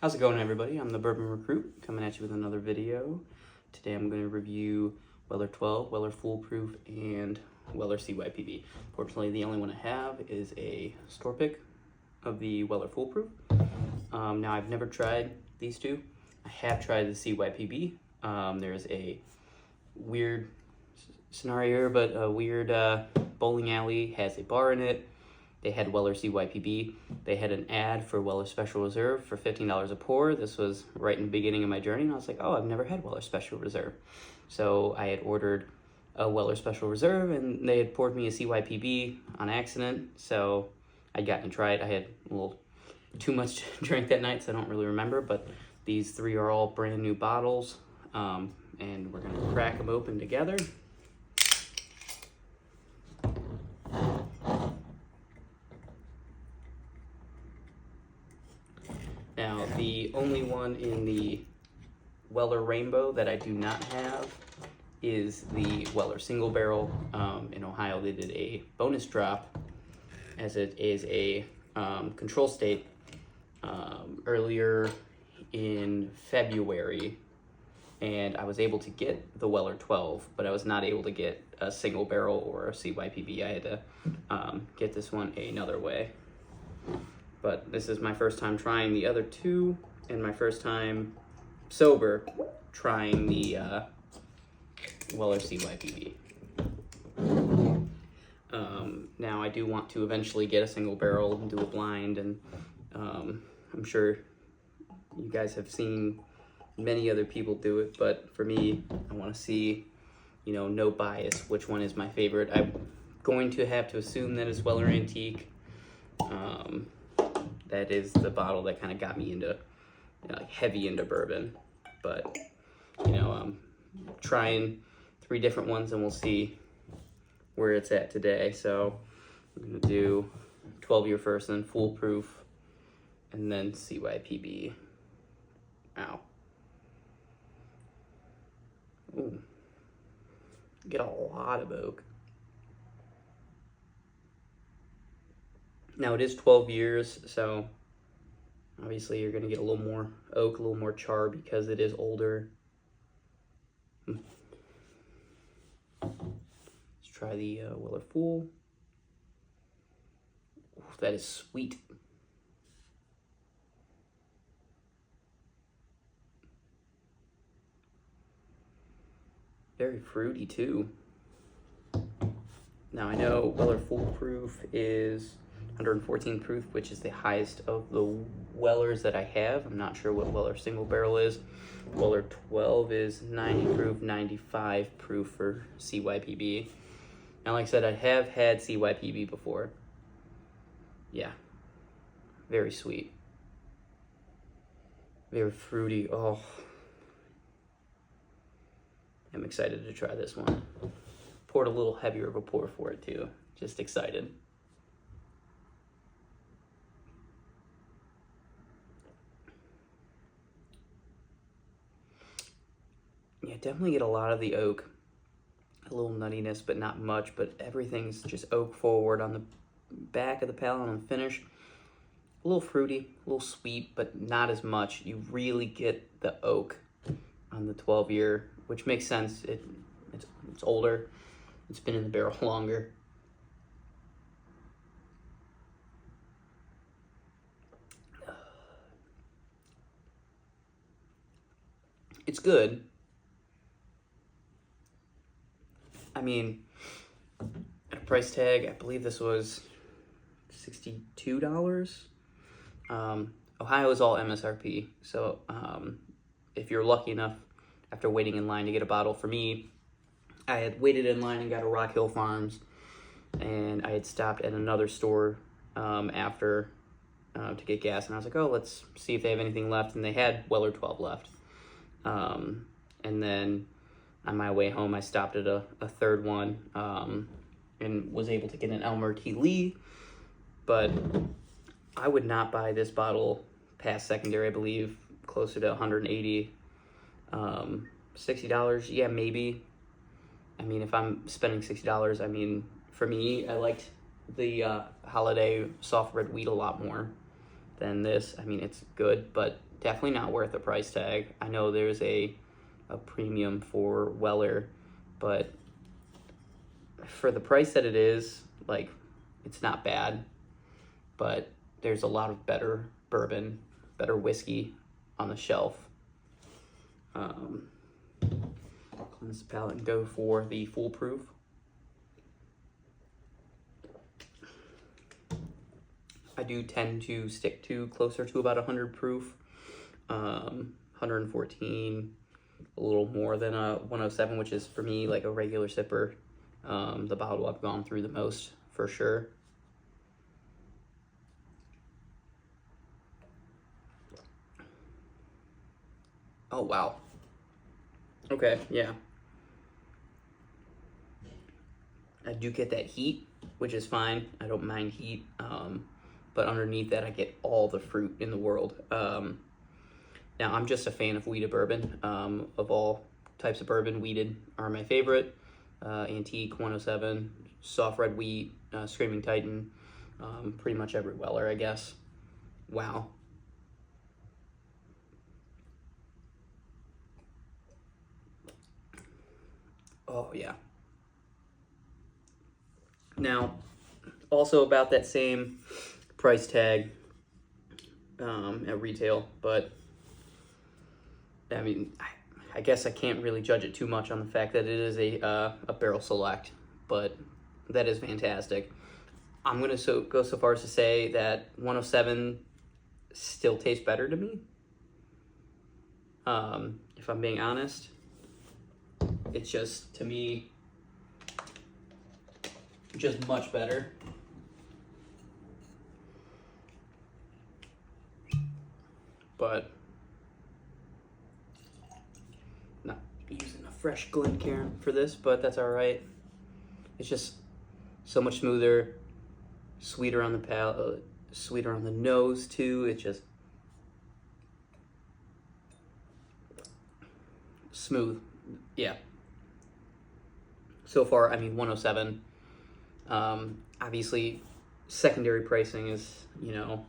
How's it going, everybody? I'm the Bourbon Recruit, coming at you with another video. Today I'm going to review Weller 12, Weller Foolproof, and Weller CYPB. Fortunately, the only one I have is a store pick of the Weller Foolproof. Now, I've never tried these two. I have tried the CYPB. There's a weird scenario, but a weird bowling alley has a bar in it. They had Weller CYPB. They had an ad for Weller Special Reserve for $15 a pour. This was right in the beginning of my journey, and I was like, oh, I've never had Weller Special Reserve. So I had ordered a Weller Special Reserve, and they had poured me a CYPB on accident, so I'd gotten to try it. I had a little too much to drink that night, so I don't really remember, but these three are all brand new bottles, and we're gonna crack them open together. Now, the only one in the Weller Rainbow that I do not have is the Weller Single Barrel. In Ohio, they did a bonus drop, as it is a control state, earlier in February, and I was able to get the Weller 12, but I was not able to get a single barrel or a CYPB. I had to get this one another way. But this is my first time trying the other two, and my first time sober trying the Weller CYPB. Now, I do want to eventually get a single barrel and do a blind, and I'm sure you guys have seen many other people do it, but for me, I want to see, no bias, which one is my favorite. I'm going to have to assume that it's Weller Antique. That is the bottle that kind of got me into, heavy into bourbon. But, I'm trying 3 different ones, and we'll see where it's at today. So I'm going to do 12-year first, and then Foolproof, and then CYPB. Ow. Ooh. Get a lot of oak. Now, it is 12 years, so obviously you're going to get a little more oak, a little more char because it is older. Let's try the Weller Fool. Ooh, that is sweet. Very fruity, too. Now, I know Weller Foolproof is 114 proof, which is the highest of the Wellers that I have. I'm not sure what Weller Single Barrel is. Weller 12 is 90 proof, 95 proof for CYPB. Now, like I said, I have had CYPB before. Yeah, very sweet. Very fruity. Oh, I'm excited to try this one. Poured a little heavier of a pour for it too. Just excited. Yeah, definitely get a lot of the oak. A little nuttiness, but not much. But everything's just oak forward on the back of the palate on the finish. A little fruity, a little sweet, but not as much. You really get the oak on the 12-year, which makes sense. It's older. It's been in the barrel longer. It's good. I mean, at a price tag, I believe this was $62. Ohio is all MSRP, so if you're lucky enough, after waiting in line to get a bottle, for me, I had waited in line and got a Rock Hill Farms, and I had stopped at another store after to get gas, and I was like, oh, let's see if they have anything left, and they had Weller 12 left. And then on my way home, I stopped at a third one and was able to get an Elmer T. Lee, but I would not buy this bottle past secondary. I believe closer to $180, $60. Yeah, maybe. I mean, if I'm spending $60, I mean, for me, I liked the Holiday Soft Red Wheat a lot more. than this. I mean, it's good, but definitely not worth the price tag. I know there's a premium for Weller, but for the price that it is, like, it's not bad, but there's a lot of better bourbon, better whiskey on the shelf. I'll cleanse the palate and go for the foolproof. I do tend to stick to closer to about 100 proof, 114, a little more than a 107, which is for me like a regular sipper. The bottle I've gone through the most for sure. Oh, wow. Okay, yeah. I do get that heat, which is fine. I don't mind heat. But underneath that, I get all the fruit in the world. Now, I'm just a fan of wheated bourbon. Of all types of bourbon, wheated are my favorite. Antique, 107, soft red wheat, Screaming Titan, pretty much every Weller, I guess. Wow. Oh, yeah. Now, also about that same price tag at retail, but I mean, I guess I can't really judge it too much on the fact that it is a barrel select, but that is fantastic. I'm going to go so far as to say that 107 still tastes better to me. If I'm being honest, it's just, to me, just much better. But not using a fresh Glencairn for this, but that's all right. It's just so much smoother, sweeter on the palate, sweeter on the nose too. It's just smooth. Yeah. So far, I mean, 107. Obviously, secondary pricing is, you know,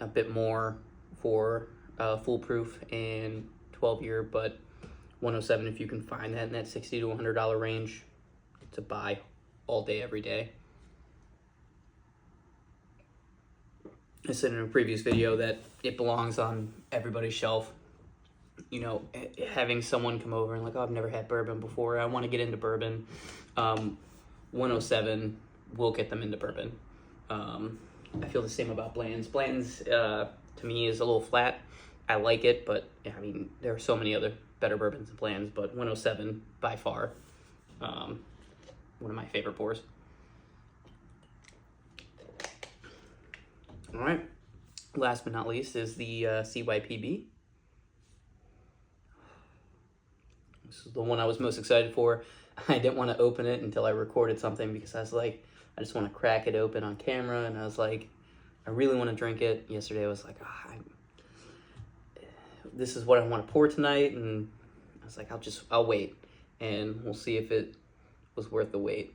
a bit more for foolproof and 12-year, but 107, if you can find that in that $60 to $100 range, to buy all day, every day. I said in a previous video that it belongs on everybody's shelf. You know, having someone come over and like, oh, I've never had bourbon before, I want to get into bourbon. 107 will get them into bourbon. I feel the same about Bland's. Bland's, to me, is a little flat. I like it, but yeah, I mean, there are so many other better bourbons than Bland's, but 107, by far, one of my favorite pours. All right, last but not least is the CYPB. This is the one I was most excited for. I didn't want to open it until I recorded something because I was like, I just want to crack it open on camera, and I was like, I really want to drink it. Yesterday I was like, this is what I want to pour tonight, and I was like, I'll wait, and we'll see if it was worth the wait.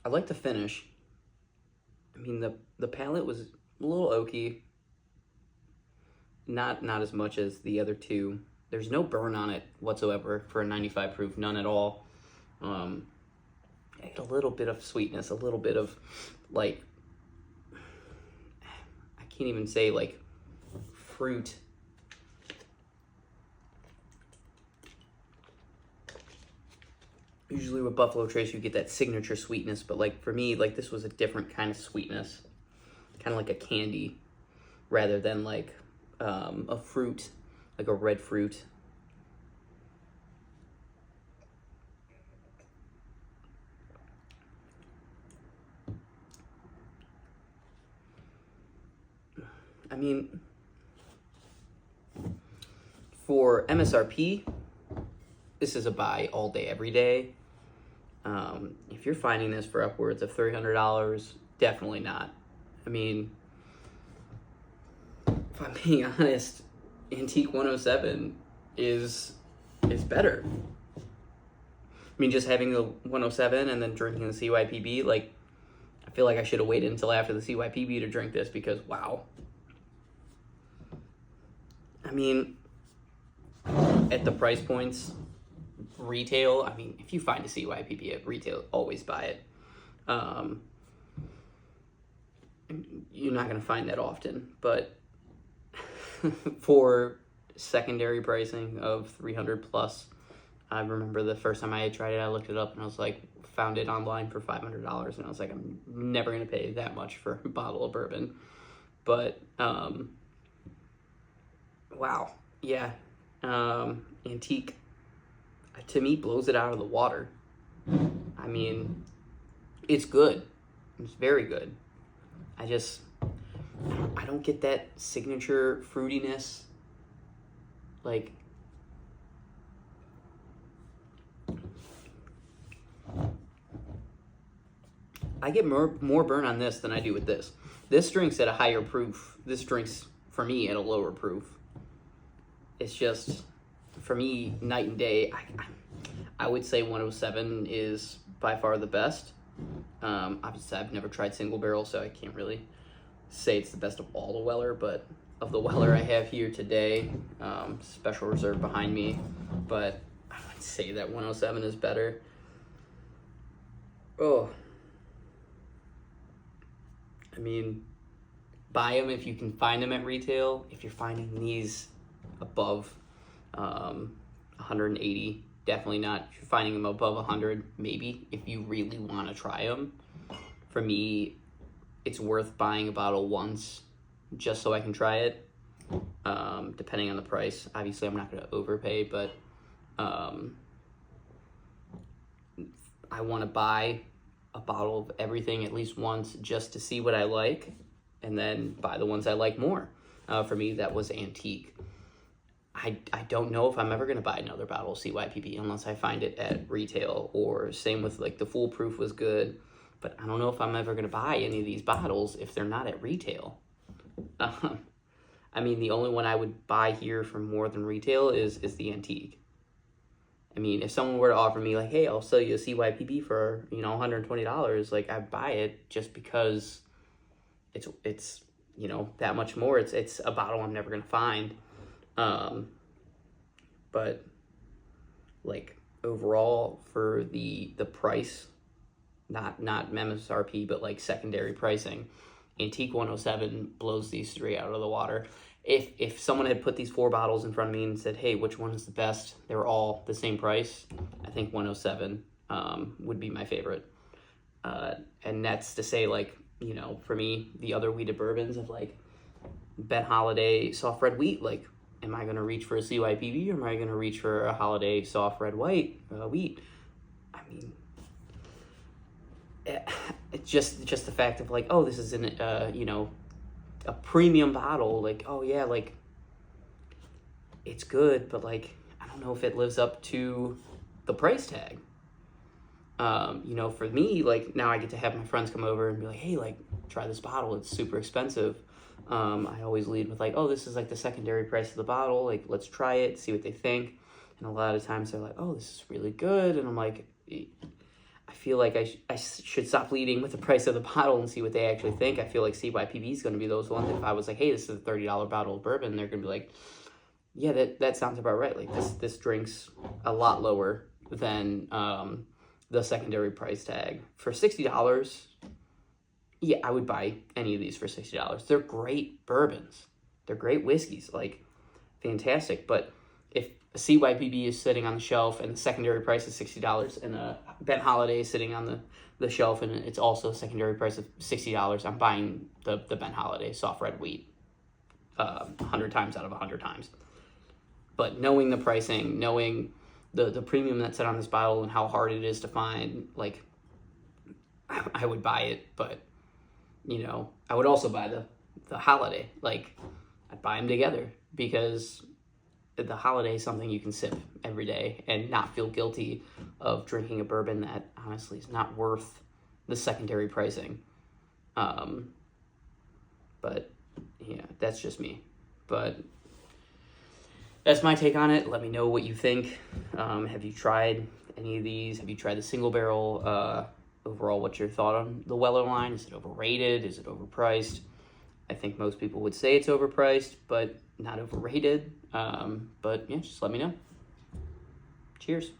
I like the finish. I mean, the palate was a little oaky. Not as much as the other two. There's no burn on it whatsoever for a 95 proof, none at all. I had a little bit of sweetness, a little bit of, like, I can't even say, like, fruit. Usually with Buffalo Trace, you get that signature sweetness, but like for me, like this was a different kind of sweetness, kind of like a candy, rather than like a fruit, like a red fruit. I mean, for MSRP, this is a buy all day, every day. If you're finding this for upwards of $300, definitely not. I mean, if I'm being honest, Antique 107 is better. I mean, just having the 107 and then drinking the CYPB, like, I feel like I should have waited until after the CYPB to drink this because, wow. I mean, at the price points, retail, I mean, if you find a CYPB at retail, always buy it. You're not going to find that often, but for secondary pricing of 300 plus, I remember the first time I had tried it, I looked it up and I was like, found it online for $500, and I was like, I'm never going to pay that much for a bottle of bourbon. But, wow, yeah, Antique, to me, blows it out of the water. I mean, it's good. It's very good. I don't get that signature fruitiness. Like, I get more burn on this than I do with this. This drink's at a higher proof. This drink's, for me, at a lower proof. It's just, for me, night and day. I would say 107 is by far the best. Obviously, I've never tried single barrel, so I can't really say it's the best of all the Weller, but of the Weller I have here today, special reserve behind me, but I would say that 107 is better. Oh, I mean, buy them if you can find them at retail. If you're finding these above 180, definitely not. If you're finding them above 100, maybe, if you really want to try them. For me, it's worth buying a bottle once just so I can try it, depending on the price. Obviously, I'm not going to overpay, but I want to buy a bottle of everything at least once just to see what I like, and then buy the ones I like more. For me, that was Antique. I don't know if I'm ever going to buy another bottle of CYPB unless I find it at retail, or same with, like, the Foolproof was good, but I don't know if I'm ever going to buy any of these bottles if they're not at retail. I mean, the only one I would buy here for more than retail is the Antique. I mean, if someone were to offer me, like, hey, I'll sell you a CYPB for, $120, like, I'd buy it just because it's that much more. It's a bottle I'm never going to find. But, like, overall, for the price, not MSRP, but, like, secondary pricing, Antique 107 blows these three out of the water. If someone had put these 4 bottles in front of me and said, hey, which one is the best, they were all the same price, I think 107 would be my favorite. And that's to say, like, for me, the other wheated bourbons of, like, Ben Holiday soft red wheat, like, am I going to reach for a CYPB, or am I going to reach for a Holiday soft red wheat? I mean, it's just the fact of, like, oh, this is a premium bottle. Like, oh yeah, like, it's good, but, like, I don't know if it lives up to the price tag. For me, like, now I get to have my friends come over and be like, hey, like, try this bottle. It's super expensive. I always lead with, like, oh, this is, like, the secondary price of the bottle. Like, let's try it, see what they think. And a lot of times they're like, oh, this is really good. And I'm like, I feel like I should stop leading with the price of the bottle and see what they actually think. I feel like CYPB is going to be those ones. If I was like, hey, this is a $30 bottle of bourbon, they're going to be like, yeah, that sounds about right. Like, this drink's a lot lower than the secondary price tag. For $60, yeah, I would buy any of these for $60. They're great bourbons. They're great whiskeys, like, fantastic. But if a CYPB is sitting on the shelf and the secondary price is $60, and a Ben Holiday is sitting on the shelf and it's also a secondary price of $60, I'm buying the Ben Holiday soft red wheat 100 times out of 100 times. But knowing the pricing, knowing the premium that's set on this bottle and how hard it is to find, like, I would buy it. But, I would also buy the Holiday. Like, I'd buy them together, because the Holiday is something you can sip every day and not feel guilty of drinking a bourbon that honestly is not worth the secondary pricing. But yeah, that's just me. but that's my take on it. Let me know what you think. Have you tried any of these? Have you tried the single barrel? Overall, what's your thought on the Weller line? Is it overrated? Is it overpriced? I think most people would say it's overpriced, but not overrated. But yeah, just let me know. Cheers.